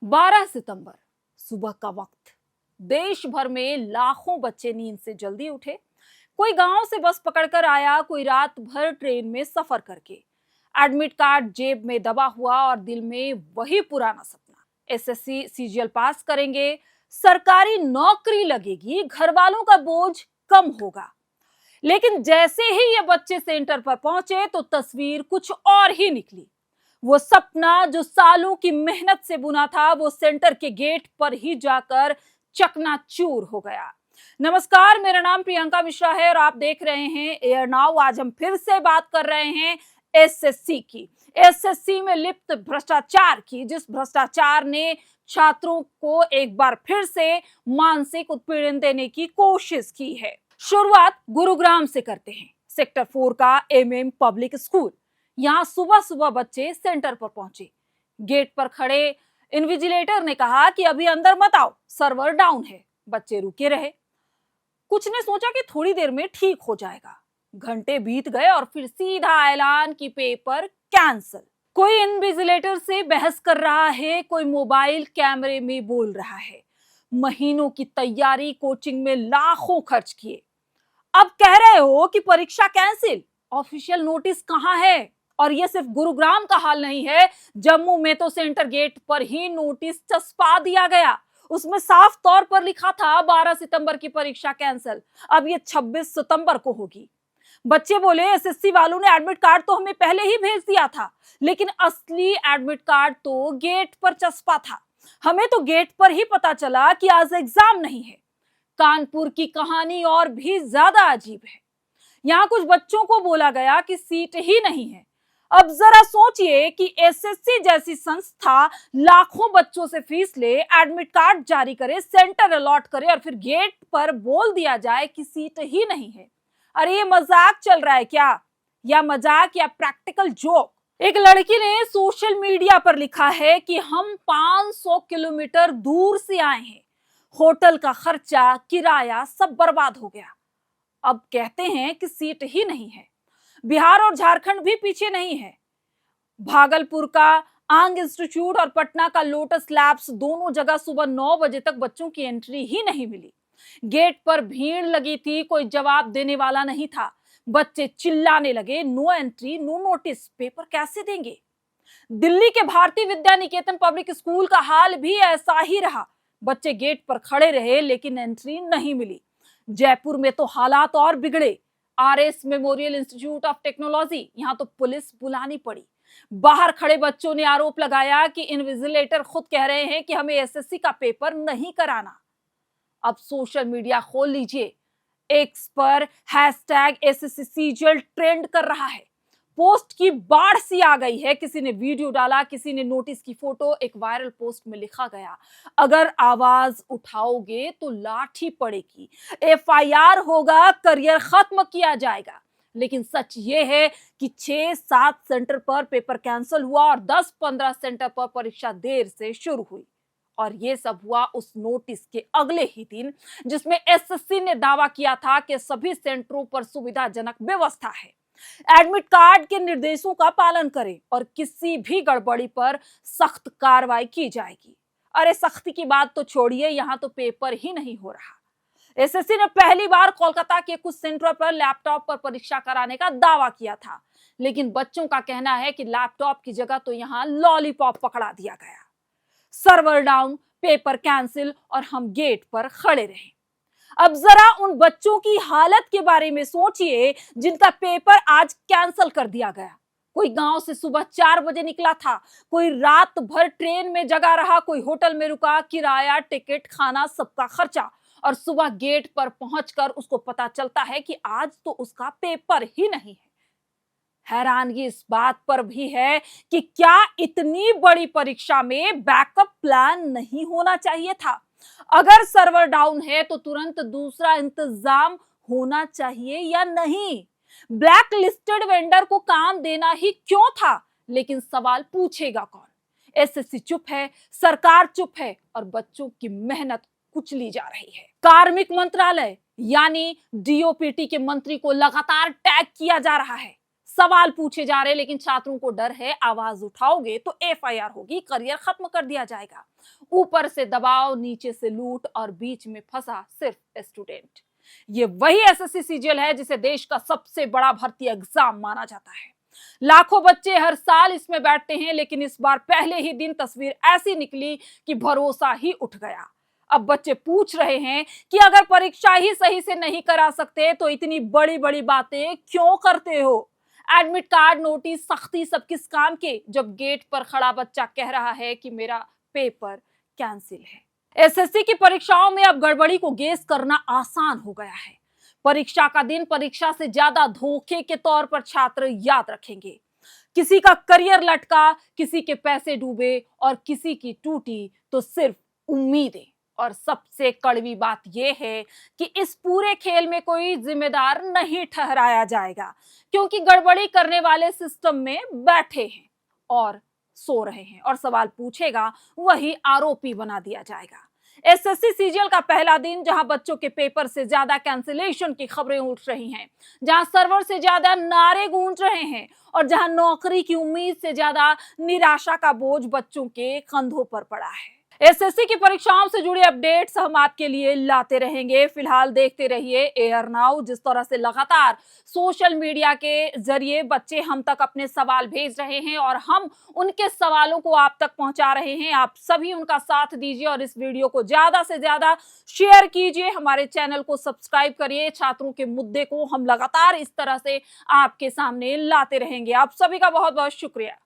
12 सितंबर सुबह का वक्त। देश भर में लाखों बच्चे नींद से जल्दी उठे। कोई गांव से बस पकड़कर आया, कोई रात भर ट्रेन में सफर करके। एडमिट कार्ड जेब में दबा हुआ और दिल में वही पुराना सपना, एसएससी सीजीएल पास करेंगे, सरकारी नौकरी लगेगी, घर वालों का बोझ कम होगा। लेकिन जैसे ही ये बच्चे सेंटर पर पहुंचे तो तस्वीर कुछ और ही निकली। वो सपना जो सालों की मेहनत से बुना था, वो सेंटर के गेट पर ही जाकर चकनाचूर हो गया। नमस्कार, मेरा नाम प्रियंका मिश्रा है और आप देख रहे हैं एयर नाउ। आज हम फिर से बात कर रहे हैं एसएससी की, एसएससी में लिप्त भ्रष्टाचार की, जिस भ्रष्टाचार ने छात्रों को एक बार फिर से मानसिक उत्पीड़न देने की कोशिश की है। शुरुआत गुरुग्राम से करते हैं। सेक्टर 4 का एमएम पब्लिक स्कूल। यहां सुबह सुबह बच्चे सेंटर पर पहुंचे। गेट पर खड़े इन्विजिलेटर ने कहा कि अभी अंदर मत आओ, सर्वर डाउन है। बच्चे रुके रहे। कुछ ने सोचा कि थोड़ी देर में ठीक हो जाएगा। घंटे बीत गए और फिर सीधा ऐलान कि पेपर कैंसिल। कोई इन्विजिलेटर से बहस कर रहा है, कोई मोबाइल कैमरे में बोल रहा है। महीनों की तैयारी, कोचिंग में लाखों खर्च किए, अब कह रहे हो कि परीक्षा कैंसिल। ऑफिशियल नोटिस कहां है? और ये सिर्फ गुरुग्राम का हाल नहीं है, जम्मू में तो सेंटर गेट पर ही नोटिस चस्पा दिया गया। उसमें साफ तौर पर लिखा था 12 सितंबर की परीक्षा कैंसिल, अब ये 26 सितंबर को होगी। बच्चे बोले एसएससी वालों ने एडमिट कार्ड तो हमें पहले ही भेज दिया था, लेकिन असली एडमिट कार्ड तो गेट पर चस्पा था। हमें तो गेट पर ही पता चला कि आज एग्जाम नहीं है। कानपुर की कहानी और भी ज्यादा अजीब है। यहां कुछ बच्चों को बोला गया कि सीट ही नहीं है। अब जरा सोचिए कि एसएससी जैसी संस्था लाखों बच्चों से फीस ले, एडमिट कार्ड जारी करे, सेंटर अलॉट करे और फिर गेट पर बोल दिया जाए कि सीट ही नहीं है। अरे ये मजाक चल रहा है क्या? या मजाक या प्रैक्टिकल जोक? एक लड़की ने सोशल मीडिया पर लिखा है कि हम 500 किलोमीटर दूर से आए हैं, होटल का खर्चा, किराया सब बर्बाद हो गया। अब कहते हैं कि सीट ही नहीं है। बिहार और झारखंड भी पीछे नहीं है। भागलपुर का आंग इंस्टीट्यूट और पटना का लोटस लैब्स, दोनों जगह सुबह 9 बजे तक बच्चों की एंट्री ही नहीं मिली। गेट पर भीड़ लगी थी, कोई जवाब देने वाला नहीं था। बच्चे चिल्लाने लगे, no entry, no notice, paper कैसे देंगे? दिल्ली के भारतीय विद्या निकेतन पब्लिक स्कूल का हाल भी ऐसा ही रहा। बच्चे गेट पर खड़े रहे लेकिन एंट्री नहीं मिली। जयपुर में तो हालात और बिगड़े। RS memorial institute of technology, यहां तो पुलिस बुलानी पड़ी। बाहर खड़े बच्चों ने आरोप लगाया कि इन्विजिलेटर खुद कह रहे हैं कि हमें एसएससी का पेपर नहीं कराना। अब सोशल मीडिया खोल लीजिए, एक्स पर हैशटैग एसएससी सीजीएल ट्रेंड कर रहा है। पोस्ट की बाढ़ सी आ गई है। किसी ने वीडियो डाला, किसी ने नोटिस की फोटो। एक वायरल पोस्ट में लिखा गया, अगर आवाज उठाओगे तो लाठी पड़ेगी, एफआईआर होगा, करियर खत्म किया जाएगा। लेकिन सच ये है कि 6-7 सेंटर पर पेपर कैंसिल हुआ और 10-15 सेंटर पर परीक्षा देर से शुरू हुई। और ये सब हुआ उस नोटिस के अगले ही दिन, जिसमें एसएससी ने दावा किया था कि सभी सेंटरों पर सुविधाजनक व्यवस्था है, एडमिट कार्ड के निर्देशों का पालन करें और किसी भी गड़बड़ी पर सख्त कार्रवाई की जाएगी। अरे सख्ती की बात तो छोड़िए, यहां तो पेपर ही नहीं हो रहा। एसएससी ने पहली बार कोलकाता के कुछ सेंटरों पर लैपटॉप पर परीक्षा कराने का दावा किया था, लेकिन बच्चों का कहना है कि लैपटॉप की जगह तो यहां लॉलीपॉप पकड़ा दिया गया। सर्वर डाउन, पेपर कैंसिल और हम गेट पर खड़े रहे। अब जरा उन बच्चों की हालत के बारे में सोचिए जिनका पेपर आज कैंसिल कर दिया गया। कोई गांव से सुबह 4 बजे निकला था, कोई रात भर ट्रेन में जगा रहा, कोई होटल में रुका, किराया, टिकट, खाना सबका खर्चा, और सुबह गेट पर पहुंचकर उसको पता चलता है कि आज तो उसका पेपर ही नहीं है। हैरानगी इस बात पर भी है कि क्या इतनी बड़ी परीक्षा में बैकअप प्लान नहीं होना चाहिए था? अगर सर्वर डाउन है तो तुरंत दूसरा इंतजाम होना चाहिए या नहीं? ब्लैक लिस्टेड वेंडर को काम देना ही क्यों था? लेकिन सवाल पूछेगा कौन? एसएससी चुप है, सरकार चुप है और बच्चों की मेहनत कुचली जा रही है। कार्मिक मंत्रालय यानी डीओपीटी के मंत्री को लगातार टैग किया जा रहा है। सवाल पूछे जा रहे, लेकिन छात्रों को डर है आवाज उठाओगे तो एफआईआर होगी, करियर खत्म कर दिया जाएगा। ऊपर से दबाव, नीचे से लूट और बीच में फंसा सिर्फ स्टूडेंट। ये वही एसएससी सीजीएल है जिसे देश का सबसे बड़ा भर्ती एग्जाम माना जाता है। लाखों बच्चे हर साल इसमें बैठते हैं, लेकिन इस बार पहले ही दिन तस्वीर ऐसी निकली कि भरोसा ही उठ गया। अब बच्चे पूछ रहे हैं कि अगर परीक्षा ही सही से नहीं करा सकते तो इतनी बड़ी बड़ी बातें क्यों करते हो। एडमिट कार्ड, नोटिस, सख्ती सब किस काम के, जब गेट पर खड़ा बच्चा कह रहा है कि मेरा पेपर कैंसिल है। एसएससी की परीक्षाओं में अब गड़बड़ी को गेस करना आसान हो गया है। परीक्षा का दिन परीक्षा से ज्यादा धोखे के तौर पर छात्र याद रखेंगे। किसी का करियर लटका, किसी के पैसे डूबे और किसी की टूटी तो सिर्फ उम्मीदें। और सबसे कड़वी बात यह है कि इस पूरे खेल में कोई जिम्मेदार नहीं ठहराया जाएगा, क्योंकि गड़बड़ी करने वाले सिस्टम में बैठे हैं और सो रहे हैं, और सवाल पूछेगा वही आरोपी बना दिया जाएगा। एसएससी सीजीएल का पहला दिन, जहां बच्चों के पेपर से ज्यादा कैंसिलेशन की खबरें उठ रही हैं, जहां सर्वर से ज्यादा नारे गूंज रहे हैं और जहां नौकरी की उम्मीद से ज्यादा निराशा का बोझ बच्चों के कंधों पर पड़ा है। एसएससी की परीक्षाओं से जुड़ी अपडेट्स हम आपके लिए लाते रहेंगे। फिलहाल देखते रहिए एयर नाउ। जिस तरह से लगातार सोशल मीडिया के जरिए बच्चे हम तक अपने सवाल भेज रहे हैं और हम उनके सवालों को आप तक पहुंचा रहे हैं, आप सभी उनका साथ दीजिए और इस वीडियो को ज्यादा से ज्यादा शेयर कीजिए। हमारे चैनल को सब्सक्राइब करिए। छात्रों के मुद्दे को हम लगातार इस तरह से आपके सामने लाते रहेंगे। आप सभी का बहुत बहुत शुक्रिया।